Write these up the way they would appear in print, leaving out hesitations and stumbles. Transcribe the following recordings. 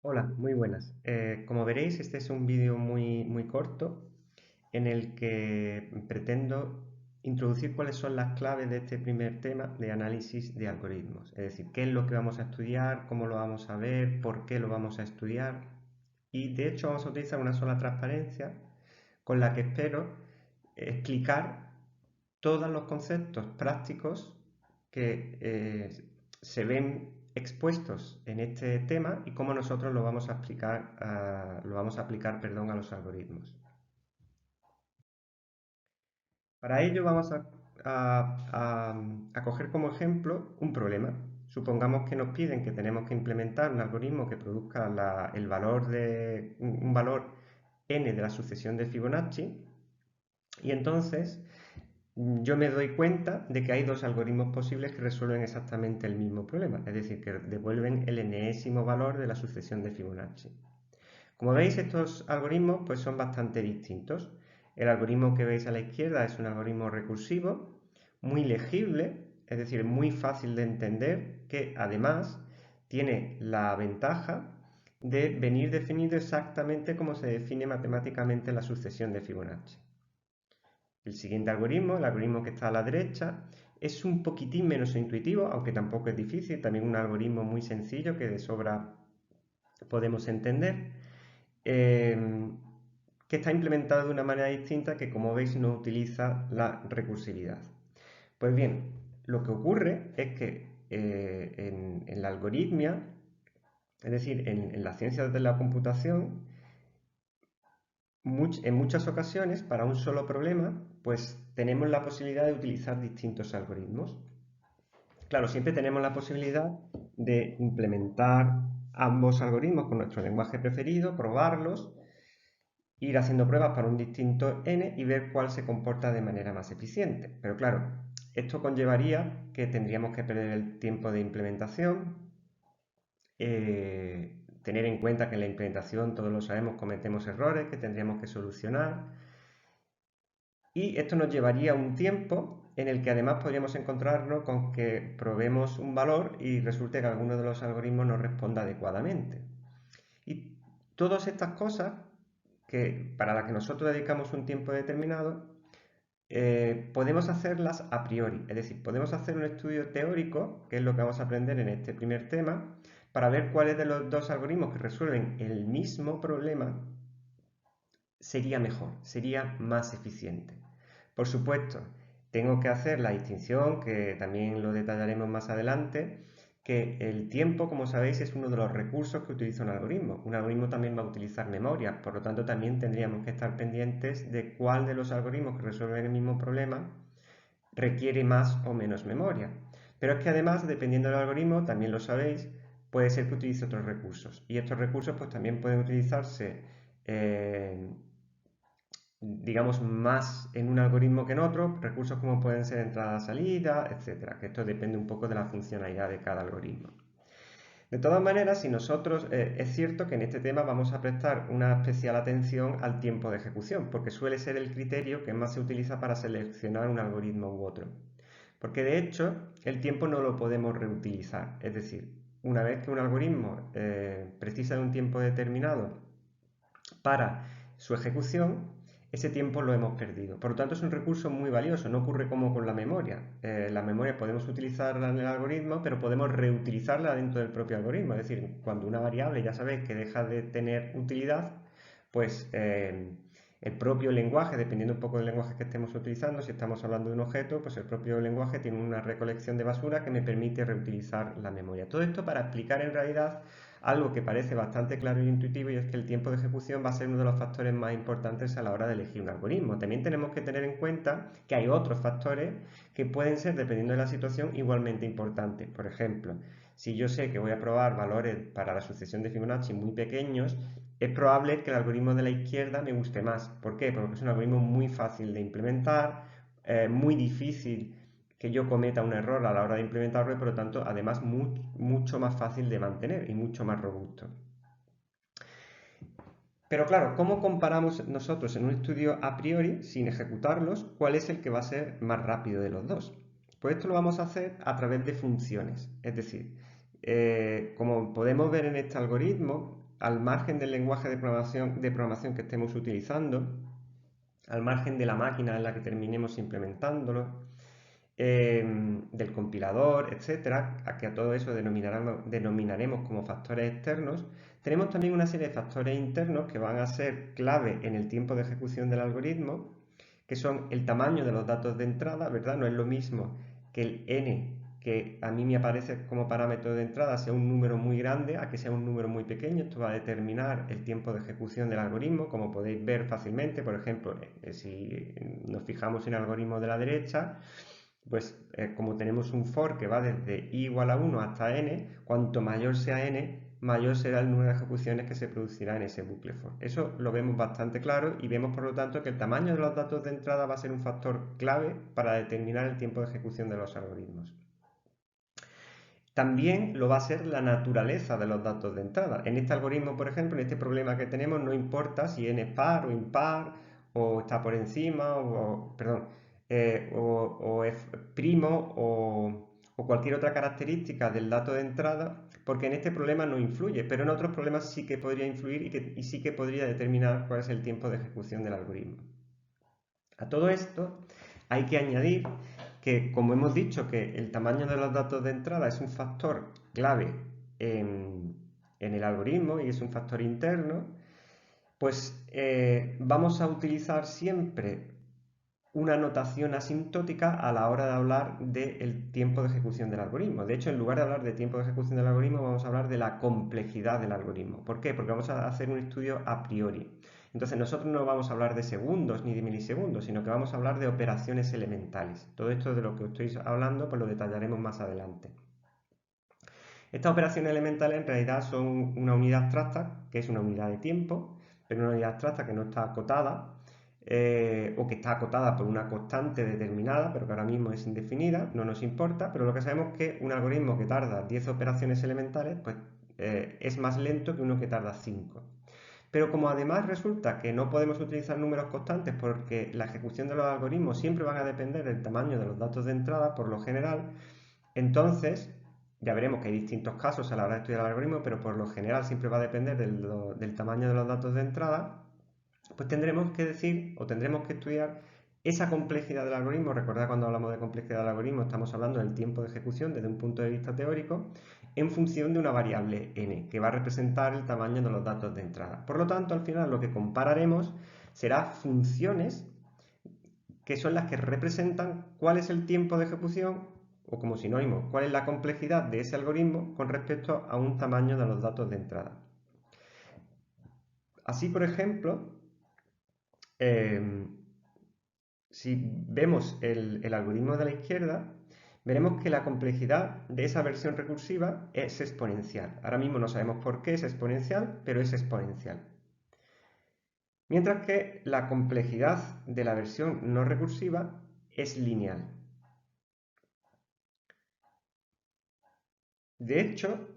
Hola, muy buenas. Como veréis, este es un vídeo muy corto en el que pretendo introducir cuáles son las claves de este primer tema de análisis de algoritmos. Es decir, qué es lo que vamos a estudiar, cómo lo vamos a ver, por qué lo vamos a estudiar. Y de hecho vamos a utilizar una sola transparencia con la que espero explicar todos los conceptos prácticos que se ven expuestos en este tema y cómo nosotros lo vamos a aplicar, a los algoritmos. Para ello vamos a coger como ejemplo un problema. Supongamos que nos piden que tenemos que implementar un algoritmo que produzca el valor un valor n de la sucesión de Fibonacci y entonces yo me doy cuenta de que hay dos algoritmos posibles que resuelven exactamente el mismo problema, es decir, que devuelven el enésimo valor de la sucesión de Fibonacci. Como veis, estos algoritmos pues, son bastante distintos. El algoritmo que veis a la izquierda es un algoritmo recursivo, muy legible, es decir, muy fácil de entender, que además tiene la ventaja de venir definido exactamente como se define matemáticamente la sucesión de Fibonacci. El siguiente algoritmo, el algoritmo que está a la derecha, es un poquitín menos intuitivo, aunque tampoco es difícil, también un algoritmo muy sencillo que de sobra podemos entender, que está implementado de una manera distinta que, como veis, no utiliza la recursividad. Pues bien, lo que ocurre es que en la algoritmia, es decir, en las ciencias de la computación, en muchas ocasiones, para un solo problema, pues tenemos la posibilidad de utilizar distintos algoritmos. Claro, siempre tenemos la posibilidad de implementar ambos algoritmos con nuestro lenguaje preferido, probarlos, ir haciendo pruebas para un distinto n y ver cuál se comporta de manera más eficiente. Pero claro, esto conllevaría que tendríamos que perder el tiempo de implementación, tener en cuenta que en la implementación, todos lo sabemos, cometemos errores que tendríamos que solucionar. Y esto nos llevaría un tiempo en el que además podríamos encontrarnos con que probemos un valor y resulte que alguno de los algoritmos no responda adecuadamente. Y todas estas cosas para las que nosotros dedicamos un tiempo determinado, podemos hacerlas a priori. Es decir, podemos hacer un estudio teórico, que es lo que vamos a aprender en este primer tema, para ver cuáles de los dos algoritmos que resuelven el mismo problema sería mejor, sería más eficiente. Por supuesto, tengo que hacer la distinción, que también lo detallaremos más adelante, que el tiempo, como sabéis, es uno de los recursos que utiliza un algoritmo. Un algoritmo también va a utilizar memoria, por lo tanto también tendríamos que estar pendientes de cuál de los algoritmos que resuelven el mismo problema requiere más o menos memoria. Pero es que además, dependiendo del algoritmo, también lo sabéis, puede ser que utilice otros recursos. Y estos recursos pues también pueden utilizarse eh, digamos, más en un algoritmo que en otro, recursos como pueden ser entrada-salida, etcétera, que esto depende un poco de la funcionalidad de cada algoritmo. De todas maneras, si nosotros, es cierto que en este tema vamos a prestar una especial atención al tiempo de ejecución, porque suele ser el criterio que más se utiliza para seleccionar un algoritmo u otro. Porque de hecho, el tiempo no lo podemos reutilizar. Es decir, una vez que un algoritmo precisa de un tiempo determinado para su ejecución, ese tiempo lo hemos perdido. Por lo tanto, es un recurso muy valioso. No ocurre como con la memoria. La memoria podemos utilizarla en el algoritmo, pero podemos reutilizarla dentro del propio algoritmo. Es decir, cuando una variable ya sabéis que deja de tener utilidad, pues el propio lenguaje, dependiendo un poco del lenguaje que estemos utilizando, si estamos hablando de un objeto, pues el propio lenguaje tiene una recolección de basura que me permite reutilizar la memoria. Todo esto para explicar en realidad algo que parece bastante claro e intuitivo, y es que el tiempo de ejecución va a ser uno de los factores más importantes a la hora de elegir un algoritmo. También tenemos que tener en cuenta que hay otros factores que pueden ser, dependiendo de la situación, igualmente importantes. Por ejemplo, si yo sé que voy a probar valores para la sucesión de Fibonacci muy pequeños, es probable que el algoritmo de la izquierda me guste más. ¿Por qué? Porque es un algoritmo muy fácil de implementar, muy difícil que yo cometa un error a la hora de implementarlo y por lo tanto además mucho más fácil de mantener y mucho más robusto. Pero claro, ¿cómo comparamos nosotros en un estudio a priori, sin ejecutarlos, cuál es el que va a ser más rápido de los dos? Pues esto lo vamos a hacer a través de funciones. Es decir, como podemos ver en este algoritmo, al margen del lenguaje de programación que estemos utilizando, al margen de la máquina en la que terminemos implementándolo, del compilador, etcétera, a que a todo eso denominaremos como factores externos, tenemos también una serie de factores internos que van a ser clave en el tiempo de ejecución del algoritmo, que son el tamaño de los datos de entrada, ¿verdad? No es lo mismo que el n, que a mí me aparece como parámetro de entrada, sea un número muy grande a que sea un número muy pequeño. Esto va a determinar el tiempo de ejecución del algoritmo, como podéis ver fácilmente. Por ejemplo, si nos fijamos en el algoritmo de la derecha, pues como tenemos un for que va desde i igual a 1 hasta n, cuanto mayor sea n, mayor será el número de ejecuciones que se producirá en ese bucle for. Eso lo vemos bastante claro y vemos por lo tanto que el tamaño de los datos de entrada va a ser un factor clave para determinar el tiempo de ejecución de los algoritmos. También lo va a ser la naturaleza de los datos de entrada. En este algoritmo, por ejemplo, en este problema que tenemos, no importa si n es par o impar, o está por encima, o es primo, o cualquier otra característica del dato de entrada, porque en este problema no influye, pero en otros problemas sí que podría influir y sí que podría determinar cuál es el tiempo de ejecución del algoritmo. A todo esto hay que añadir que, como hemos dicho, que el tamaño de los datos de entrada es un factor clave en el algoritmo y es un factor interno, pues vamos a utilizar siempre una notación asintótica a la hora de hablar del tiempo de ejecución del algoritmo. De hecho, en lugar de hablar de tiempo de ejecución del algoritmo, vamos a hablar de la complejidad del algoritmo. ¿Por qué? Porque vamos a hacer un estudio a priori. Entonces, nosotros no vamos a hablar de segundos ni de milisegundos, sino que vamos a hablar de operaciones elementales. Todo esto de lo que estoy hablando, pues lo detallaremos más adelante. Estas operaciones elementales en realidad son una unidad abstracta, que es una unidad de tiempo, pero una unidad abstracta que no está acotada, o que está acotada por una constante determinada, pero que ahora mismo es indefinida, no nos importa, pero lo que sabemos es que un algoritmo que tarda 10 operaciones elementales, pues es más lento que uno que tarda 5. Pero como además resulta que no podemos utilizar números constantes porque la ejecución de los algoritmos siempre van a depender del tamaño de los datos de entrada, por lo general, entonces ya veremos que hay distintos casos a la hora de estudiar el algoritmo, pero por lo general siempre va a depender del tamaño de los datos de entrada. Pues tendremos que decir o tendremos que estudiar esa complejidad del algoritmo. Recordad, cuando hablamos de complejidad del algoritmo estamos hablando del tiempo de ejecución desde un punto de vista teórico en función de una variable n, que va a representar el tamaño de los datos de entrada. Por lo tanto, al final lo que compararemos será funciones que son las que representan cuál es el tiempo de ejecución, o como sinónimo, cuál es la complejidad de ese algoritmo con respecto a un tamaño de los datos de entrada. Así, por ejemplo, si vemos el algoritmo de la izquierda, veremos que la complejidad de esa versión recursiva es exponencial. Ahora mismo no sabemos por qué es exponencial, pero es exponencial. Mientras que la complejidad de la versión no recursiva es lineal. De hecho,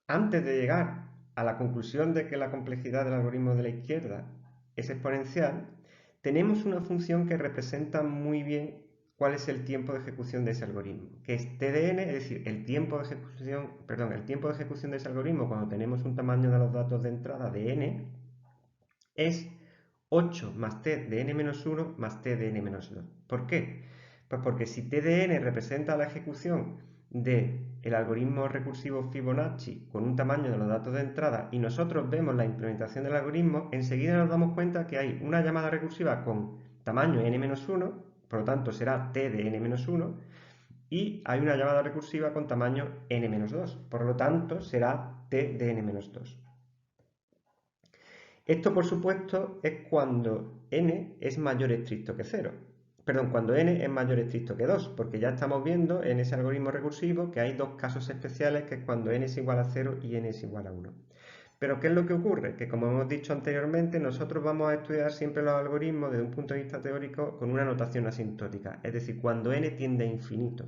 antes de llegar a la conclusión de que la complejidad del algoritmo de la izquierda es exponencial, tenemos una función que representa muy bien cuál es el tiempo de ejecución de ese algoritmo, que es TDN, es decir, el tiempo de ejecución de ese algoritmo cuando tenemos un tamaño de los datos de entrada de n es 8 más t de n-1 más t de n-2. ¿Por qué? Pues porque si t de n representa la ejecución del algoritmo recursivo Fibonacci con un tamaño de los datos de entrada y nosotros vemos la implementación del algoritmo, enseguida nos damos cuenta que hay una llamada recursiva con tamaño n-1, por lo tanto será t de n-1, y hay una llamada recursiva con tamaño n-2, por lo tanto será t de n-2. Esto, por supuesto, es cuando n es mayor estricto que 0. Perdón, cuando n es mayor estricto que 2, porque ya estamos viendo en ese algoritmo recursivo que hay dos casos especiales, que es cuando n es igual a 0 y n es igual a 1. Pero ¿qué es lo que ocurre? Que, como hemos dicho anteriormente, nosotros vamos a estudiar siempre los algoritmos desde un punto de vista teórico con una notación asintótica, es decir, cuando n tiende a infinito.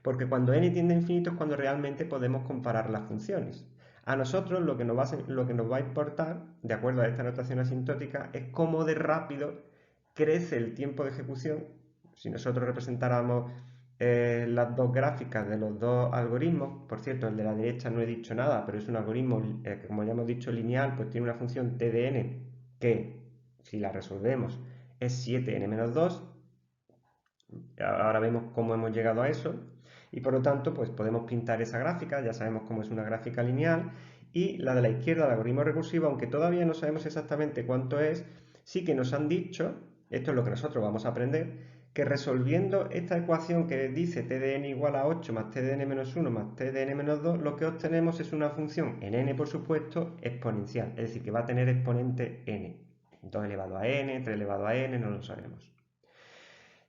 Porque cuando n tiende a infinito es cuando realmente podemos comparar las funciones. A nosotros lo que nos va a importar, de acuerdo a esta notación asintótica, es cómo de rápido crece el tiempo de ejecución. Si nosotros representáramos las dos gráficas de los dos algoritmos. Por cierto, el de la derecha no he dicho nada, pero es un algoritmo, como ya hemos dicho, lineal, pues tiene una función TDN que, si la resolvemos, es 7n-2. Ahora vemos cómo hemos llegado a eso. Y por lo tanto, pues podemos pintar esa gráfica, ya sabemos cómo es una gráfica lineal. Y la de la izquierda, el algoritmo recursivo, aunque todavía no sabemos exactamente cuánto es, sí que nos han dicho, esto es lo que nosotros vamos a aprender, que resolviendo esta ecuación que dice tdn igual a 8 más tdn menos 1 más tdn menos 2, lo que obtenemos es una función en n, por supuesto, exponencial, es decir, que va a tener exponente n. 2 elevado a n, 3 elevado a n, no lo sabemos.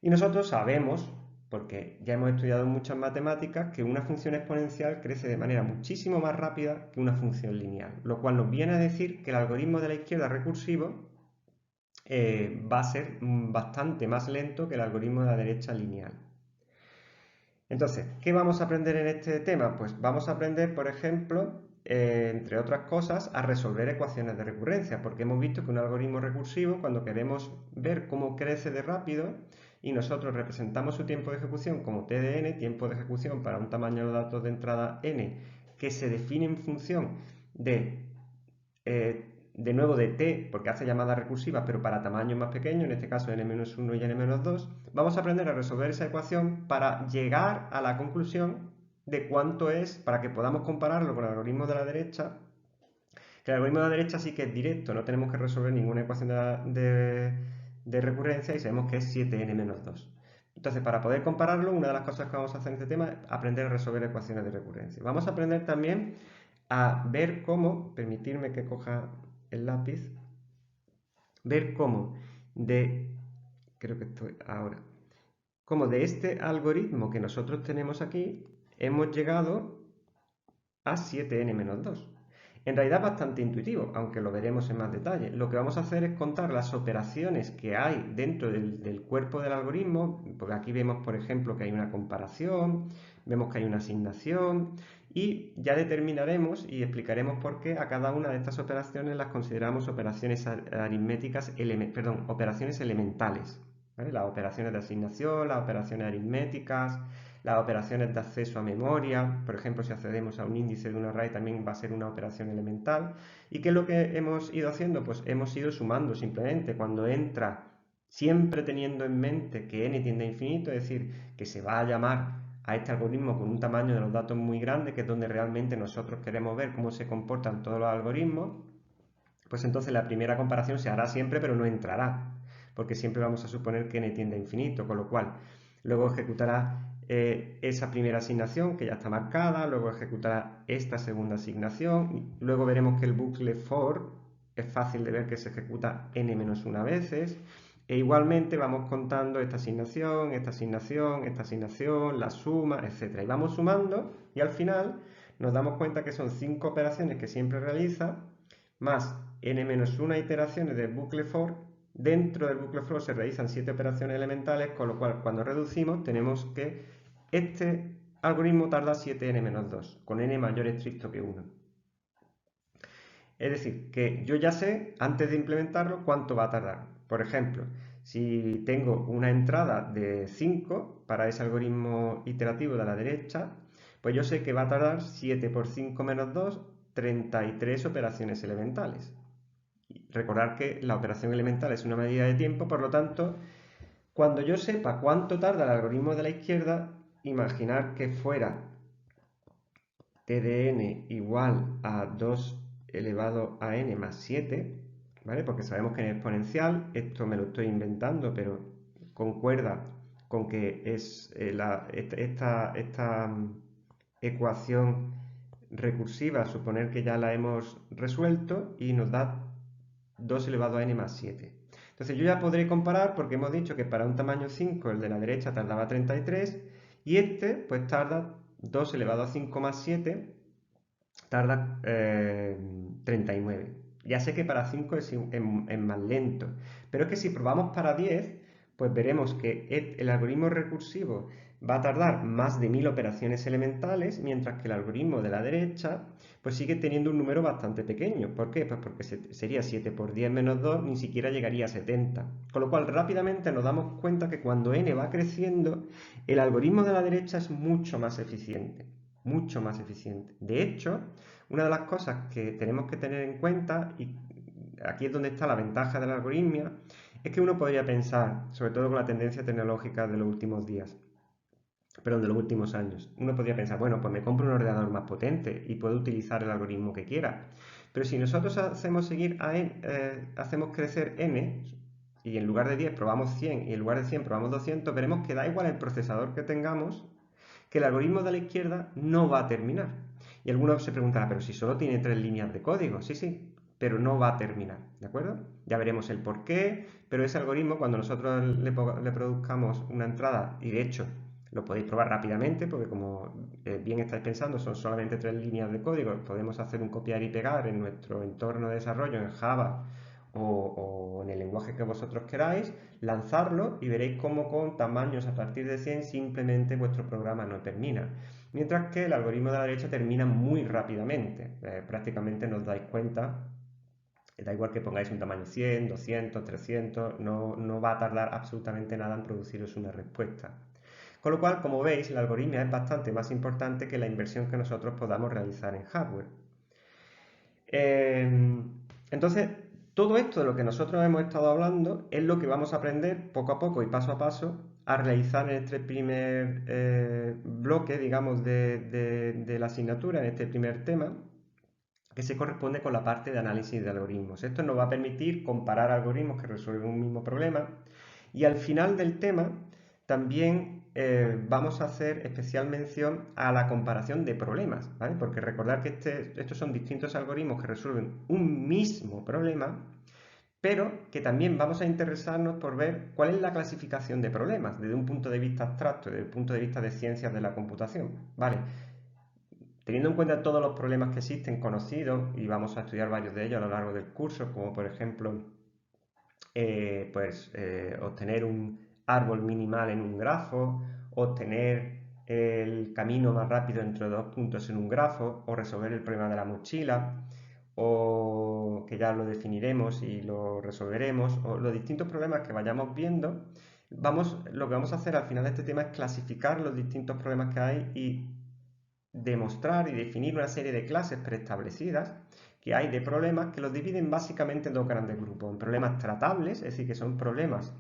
Y nosotros sabemos, porque ya hemos estudiado muchas matemáticas, que una función exponencial crece de manera muchísimo más rápida que una función lineal, lo cual nos viene a decir que el algoritmo de la izquierda recursivo va a ser bastante más lento que el algoritmo de la derecha lineal. Entonces, ¿qué vamos a aprender en este tema? Pues vamos a aprender, por ejemplo, entre otras cosas, a resolver ecuaciones de recurrencia, porque hemos visto que un algoritmo recursivo, cuando queremos ver cómo crece de rápido y nosotros representamos su tiempo de ejecución como TDN, tiempo de ejecución para un tamaño de datos de entrada n, que se define en función de nuevo de t, porque hace llamadas recursivas, pero para tamaños más pequeños, en este caso n-1 y n-2, vamos a aprender a resolver esa ecuación para llegar a la conclusión de cuánto es, para que podamos compararlo con el algoritmo de la derecha, que el algoritmo de la derecha sí que es directo, no tenemos que resolver ninguna ecuación de recurrencia y sabemos que es 7n-2. Entonces, para poder compararlo, una de las cosas que vamos a hacer en este tema es aprender a resolver ecuaciones de recurrencia. Vamos a aprender también a ver cómo, permitirme que coja el lápiz, ver cómo creo que estoy ahora, cómo de este algoritmo que nosotros tenemos aquí, hemos llegado a 7n-2. En realidad es bastante intuitivo, aunque lo veremos en más detalle. Lo que vamos a hacer es contar las operaciones que hay dentro del cuerpo del algoritmo, porque aquí vemos, por ejemplo, que hay una comparación, vemos que hay una asignación, y ya determinaremos y explicaremos por qué a cada una de estas operaciones las consideramos operaciones aritméticas, operaciones elementales, ¿vale? Las operaciones de asignación, las operaciones aritméticas, las operaciones de acceso a memoria, por ejemplo, si accedemos a un índice de un array también va a ser una operación elemental. ¿Y qué es lo que hemos ido haciendo? Pues hemos ido sumando simplemente. Cuando entra, siempre teniendo en mente que n tiende a infinito, es decir, que se va a llamar a este algoritmo con un tamaño de los datos muy grande, que es donde realmente nosotros queremos ver cómo se comportan todos los algoritmos, pues entonces la primera comparación se hará siempre, pero no entrará, porque siempre vamos a suponer que n tiende a infinito, con lo cual luego ejecutará esa primera asignación que ya está marcada, luego ejecutará esta segunda asignación, luego veremos que el bucle for es fácil de ver que se ejecuta n-1 veces, e igualmente vamos contando esta asignación, esta asignación, esta asignación, la suma, etc. Y vamos sumando y al final nos damos cuenta que son 5 operaciones que siempre realiza, más n-1 iteraciones del bucle for. Dentro del bucle for se realizan 7 operaciones elementales, con lo cual cuando reducimos tenemos que este algoritmo tarda 7n-2, con n mayor estricto que 1. Es decir, que yo ya sé, antes de implementarlo, cuánto va a tardar. Por ejemplo, si tengo una entrada de 5 para ese algoritmo iterativo de la derecha, pues yo sé que va a tardar 7 por 5 menos 2, 33 operaciones elementales. Recordar que la operación elemental es una medida de tiempo, por lo tanto, cuando yo sepa cuánto tarda el algoritmo de la izquierda, imaginar que fuera tdn igual a 2 elevado a n más 7, ¿vale? Porque sabemos que en exponencial, esto me lo estoy inventando, pero concuerda con que es esta ecuación recursiva, suponer que ya la hemos resuelto y nos da 2 elevado a n más 7. Entonces yo ya podré comparar porque hemos dicho que para un tamaño 5 el de la derecha tardaba 33 y este pues tarda 2 elevado a 5 más 7, tarda 39. Ya sé que para 5 es más lento, pero es que si probamos para 10, pues veremos que el algoritmo recursivo va a tardar más de 1000 operaciones elementales, mientras que el algoritmo de la derecha pues sigue teniendo un número bastante pequeño. ¿Por qué? Pues porque sería 7 por 10 menos 2, ni siquiera llegaría a 70. Con lo cual rápidamente nos damos cuenta que cuando n va creciendo, el algoritmo de la derecha es mucho más eficiente. Mucho más eficiente. De hecho, una de las cosas que tenemos que tener en cuenta, y aquí es donde está la ventaja de la algoritmia, es que uno podría pensar, sobre todo con la tendencia tecnológica de los últimos días, perdón, de los últimos años, uno podría pensar, bueno, pues me compro un ordenador más potente y puedo utilizar el algoritmo que quiera. Pero si nosotros hacemos crecer n, y en lugar de 10 probamos 100 y en lugar de 100 probamos 200, veremos que da igual el procesador que tengamos, que el algoritmo de la izquierda no va a terminar. Y algunos se preguntarán, pero si solo tiene 3 líneas de código, sí, sí, pero no va a terminar, ¿de acuerdo? Ya veremos el por qué, pero ese algoritmo, cuando nosotros le produzcamos una entrada, y de hecho lo podéis probar rápidamente, porque como bien estáis pensando, son solamente 3 líneas de código, podemos hacer un copiar y pegar en nuestro entorno de desarrollo en Java o en el lenguaje que vosotros queráis, lanzarlo y veréis cómo con tamaños a partir de 100 simplemente vuestro programa no termina. Mientras que el algoritmo de la derecha termina muy rápidamente. Prácticamente no os dais cuenta. Da igual que pongáis un tamaño 100, 200, 300, no va a tardar absolutamente nada en produciros una respuesta. Con lo cual, como veis, la algoritmia es bastante más importante que la inversión que nosotros podamos realizar en hardware. Entonces, todo esto de lo que nosotros hemos estado hablando es lo que vamos a aprender poco a poco y paso a paso a realizar en este primer bloque, digamos, de la asignatura, en este primer tema, que se corresponde con la parte de análisis de algoritmos. Esto nos va a permitir comparar algoritmos que resuelven un mismo problema y al final del tema también vamos a hacer especial mención a la comparación de problemas, ¿vale? Porque recordar que estos son distintos algoritmos que resuelven un mismo problema, pero que también vamos a interesarnos por ver cuál es la clasificación de problemas desde un punto de vista abstracto, desde el punto de vista de ciencias de la computación, ¿vale? Teniendo en cuenta todos los problemas que existen conocidos, y vamos a estudiar varios de ellos a lo largo del curso, como por ejemplo obtener un árbol minimal en un grafo, obtener el camino más rápido entre dos puntos en un grafo, o resolver el problema de la mochila, o que ya lo definiremos y lo resolveremos, o los distintos problemas que vayamos viendo, lo que vamos a hacer al final de este tema es clasificar los distintos problemas que hay y demostrar y definir una serie de clases preestablecidas que hay de problemas que los dividen básicamente en dos grandes grupos. En problemas tratables, es decir, que son problemas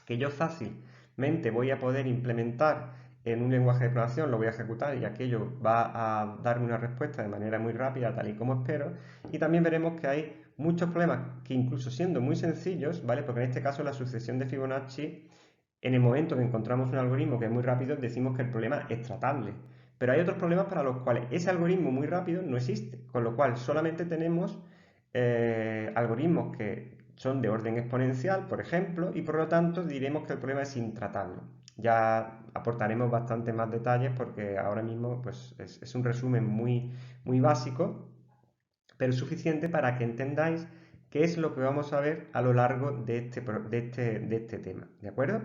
que yo fácilmente voy a poder implementar en un lenguaje de programación, lo voy a ejecutar y aquello va a darme una respuesta de manera muy rápida, tal y como espero. Y también veremos que hay muchos problemas que incluso siendo muy sencillos, ¿vale? Porque en este caso la sucesión de Fibonacci, en el momento que encontramos un algoritmo que es muy rápido, decimos que el problema es tratable. Pero hay otros problemas para los cuales ese algoritmo muy rápido no existe, con lo cual solamente tenemos algoritmos que son de orden exponencial, por ejemplo, y por lo tanto diremos que el problema es intratable. Ya aportaremos bastante más detalles porque ahora mismo pues, es un resumen muy básico, pero suficiente para que entendáis qué es lo que vamos a ver a lo largo de este tema. ¿De acuerdo?